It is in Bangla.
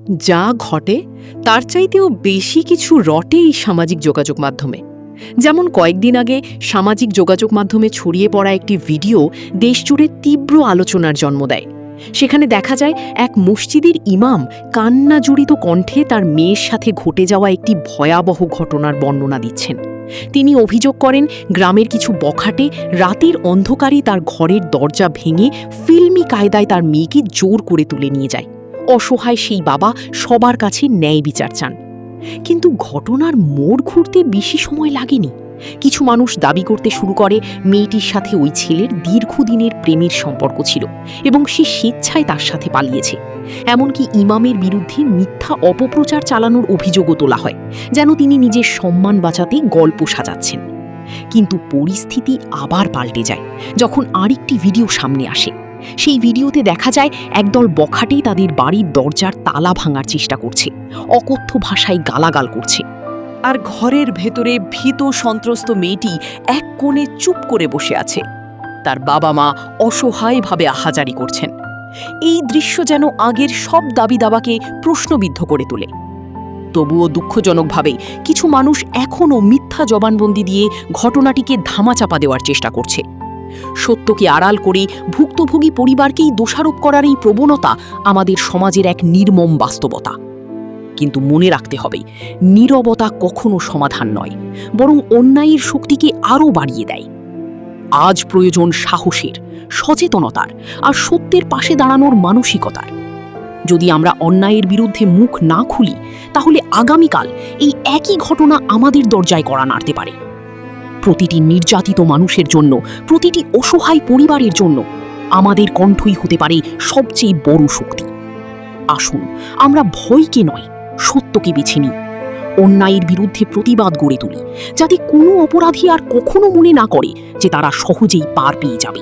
যা ঘটে তার চাইতেও বেশি কিছু রটে এই সামাজিক যোগাযোগ মাধ্যমে। যেমন কয়েকদিন আগে সামাজিক যোগাযোগ মাধ্যমে ছড়িয়ে পড়া একটি ভিডিও দেশজুড়ে তীব্র আলোচনার জন্ম দেয়। সেখানে দেখা যায় এক মসজিদের ইমাম কান্নাজড়িত কণ্ঠে তার মেয়ের সাথে ঘটে যাওয়া একটি ভয়াবহ ঘটনার বর্ণনা দিচ্ছেন। তিনি অভিযোগ করেন, গ্রামের কিছু বখাটে রাতের অন্ধকারে তার ঘরের দরজা ভেঙে ফিল্মি কায়দায় তার মেয়েকে জোর করে তুলে নিয়ে যায়। অসহায় সেই বাবা সবার কাছে ন্যায় বিচার চান। কিন্তু ঘটনার মোড় ঘুরতে বেশি সময় লাগেনি। কিছু মানুষ দাবি করতে শুরু করে মেয়েটির সাথে ওই ছেলের দীর্ঘদিনের প্রেমের সম্পর্ক ছিল এবং সে স্বেচ্ছায় তার সাথে পালিয়েছে। এমনকি ইমামের বিরুদ্ধে মিথ্যা অপপ্রচার চালানোর অভিযোগও তোলা হয়, যেন তিনি নিজের সম্মান বাঁচাতে গল্প সাজাচ্ছেন। কিন্তু পরিস্থিতি আবার পাল্টে যায় যখন আরেকটি ভিডিও সামনে আসে। সেই ভিডিওতে দেখা যায় একদল বখাটে তাদের বাড়ির দরজার তালা ভাঙার চেষ্টা করছে, অকথ্য ভাষায় গালাগাল করছে। আর ঘরের ভেতরে ভীত সন্ত্রস্ত মেয়েটি এক কোণে চুপ করে বসে আছে। তার বাবা মা অসহায়ভাবে আহাজারি করছেন। এই দৃশ্য যেন আগের সব দাবি দাবাকে প্রশ্নবিদ্ধ করে তোলে। তবুও দুঃখজনকভাবে কিছু মানুষ এখনও মিথ্যা জবানবন্দি দিয়ে ঘটনাটিকে ধামাচাপা দেওয়ার চেষ্টা করছে। সত্যকে আড়াল করে ভুক্তভোগী পরিবারকেই দোষারোপ করার এই প্রবণতা আমাদের সমাজের এক নির্মম বাস্তবতা। কিন্তু মনে রাখতে হবে, নীরবতা কখনো সমাধান নয়, বরং অন্যায়ের শক্তিকে আরও বাড়িয়ে দেয়। আজ প্রয়োজন সাহসের, সচেতনতার আর সত্যের পাশে দাঁড়ানোর মানসিকতার। যদি আমরা অন্যায়ের বিরুদ্ধে মুখ না খুলি, তাহলে আগামীকাল এই একই ঘটনা আমাদের দরজায় কড়া নাড়তে পারে। প্রতিটি নির্যাতিত মানুষের জন্য, প্রতিটি অসহায় পরিবারের জন্য আমাদের কণ্ঠই হতে পারে সবচেয়ে বড় শক্তি। আসুন আমরা ভয়কে নয়, সত্যকে বেছে নিই। অন্যায়ের বিরুদ্ধে প্রতিবাদ গড়ে তুলি, যাতে কোনো অপরাধী আর কখনো মনে না করে যে তারা সহজেই পার পেয়ে যাবে।